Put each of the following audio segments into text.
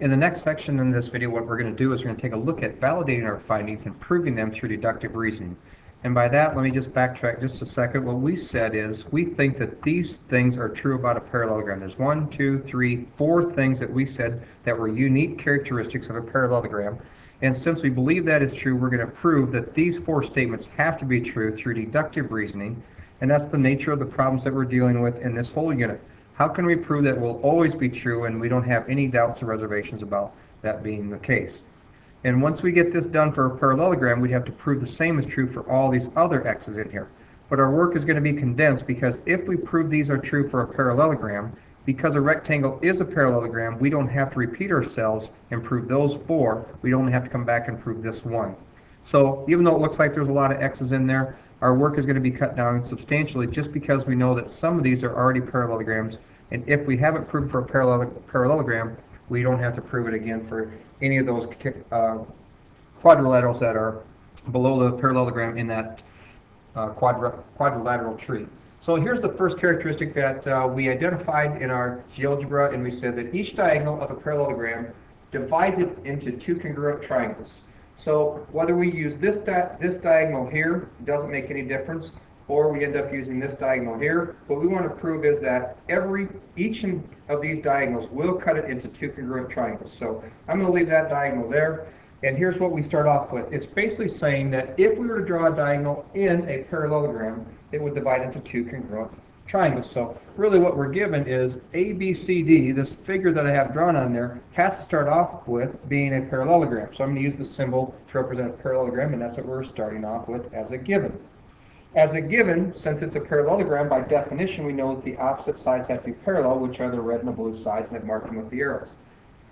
In the next section in this video, what we're going to do is we're going to take a look at validating our findings and proving them through deductive reasoning. And by that, let me just backtrack just a second. What we said is we think that these things are true about a parallelogram. There's 1, 2, 3, 4 things that we said that were unique characteristics of a parallelogram. And since we believe that is true, we're going to prove that these 4 statements have to be true through deductive reasoning. And that's the nature of the problems that we're dealing with in this whole unit. How can we prove that it will always be true and we don't have any doubts or reservations about that being the case? And once we get this done for a parallelogram, we'd have to prove the same is true for all these other x's in here. But our work is going to be condensed because if we prove these are true for a parallelogram, because a rectangle is a parallelogram, we don't have to repeat ourselves and prove those 4. We only have to come back and prove this 1. So even though it looks like there's a lot of x's in there, our work is going to be cut down substantially just because we know that some of these are already parallelograms, and if we haven't proved for a parallelogram, we don't have to prove it again for any of those quadrilaterals that are below the parallelogram in that quadrilateral tree. So here's the first characteristic that we identified in our GeoGebra, and we said that each diagonal of a parallelogram divides it into 2 congruent triangles. So whether we use this diagonal here doesn't make any difference, or we end up using this diagonal here. What we want to prove is that each of these diagonals will cut it into 2 congruent triangles. So I'm going to leave that diagonal there, and here's what we start off with. It's basically saying that if we were to draw a diagonal in a parallelogram, it would divide into 2 congruent triangles. So really what we're given is A, B, C, D, this figure that I have drawn on there, has to start off with being a parallelogram. So I'm going to use the symbol to represent a parallelogram, and that's what we're starting off with as a given. As a given, since it's a parallelogram, by definition we know that the opposite sides have to be parallel, which are the red and the blue sides, and I've marked them with the arrows.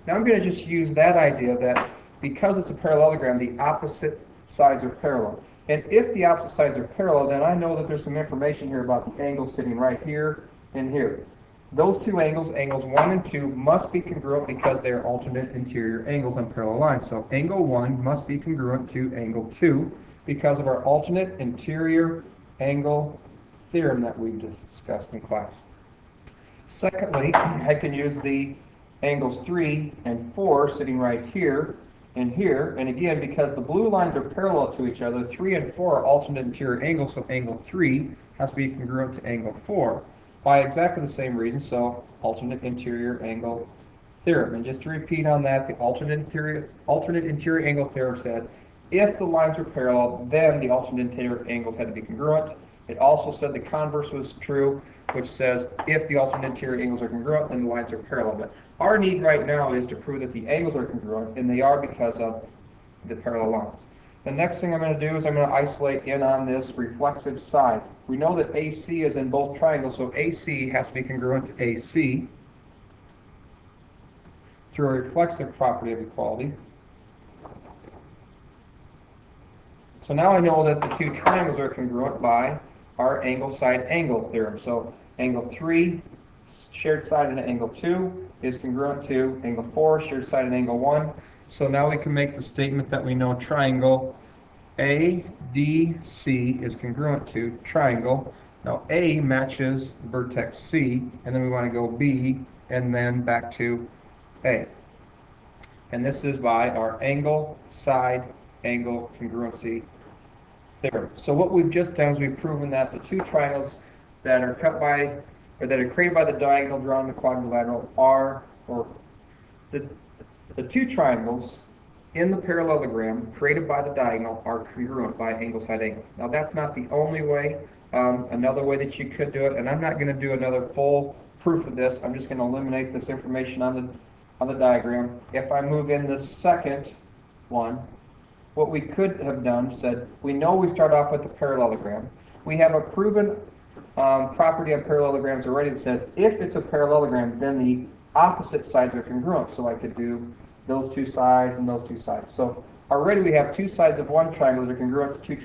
Now I'm going to just use that idea that because it's a parallelogram, the opposite sides are parallel. And if the opposite sides are parallel, then I know that there's some information here about the angles sitting right here and here. Those 2 angles, angles 1 and 2, must be congruent because they are alternate interior angles on parallel lines. So angle 1 must be congruent to angle 2 because of our alternate interior angle theorem that we discussed in class. Secondly, I can use the angles 3 and 4 sitting right here and here, and again, because the blue lines are parallel to each other, 3 and 4 are alternate interior angles, so angle 3 has to be congruent to angle 4 by exactly the same reason, so alternate interior angle theorem. And just to repeat on that, the alternate interior angle theorem said if the lines are parallel, then the alternate interior angles had to be congruent. It also said the converse was true, which says if the alternate interior angles are congruent, then the lines are parallel. But our need right now is to prove that the angles are congruent, and they are because of the parallel lines. The next thing I'm going to do is I'm going to isolate in on this reflexive side. We know that AC is in both triangles, so AC has to be congruent to AC through a reflexive property of equality. So now I know that the 2 triangles are congruent by our angle side angle theorem. So angle 3, shared side in angle 2, is congruent to angle 4, shared side in angle 1. So now we can make the statement that we know triangle ADC is congruent to triangle. Now A matches vertex C, and then we want to go B and then back to A. And this is by our angle side angle congruency theorem. So what we've just done is we've proven that the 2 triangles that are cut by, or that are created by the diagonal drawn in the quadrilateral are, or the 2 triangles in the parallelogram created by the diagonal are congruent by angle side angle. Now that's not the only way. Another way that you could do it, and I'm not going to do another full proof of this. I'm just going to eliminate this information on the diagram. If I move in the second one, what we could have done said, we know we start off with the parallelogram. We have a proven property of parallelograms already that says if it's a parallelogram, then the opposite sides are congruent. So I could do those 2 sides and those 2 sides. So already we have 2 sides of one triangle that are congruent to 2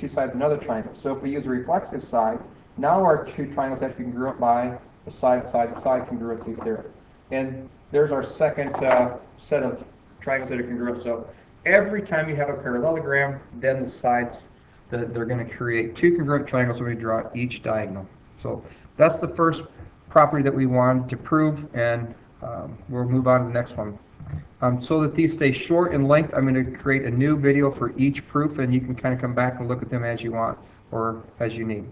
sides of another triangle. So if we use a reflexive side, now our 2 triangles have to be congruent by the side-side congruency theorem. And there's our second set of triangles that are congruent. So every time you have a parallelogram, then the sides, they're going to create 2 congruent triangles when we draw each diagonal. So that's the first property that we wanted to prove, and we'll move on to the next one. So that these stay short in length, I'm going to create a new video for each proof, and you can kind of come back and look at them as you want or as you need.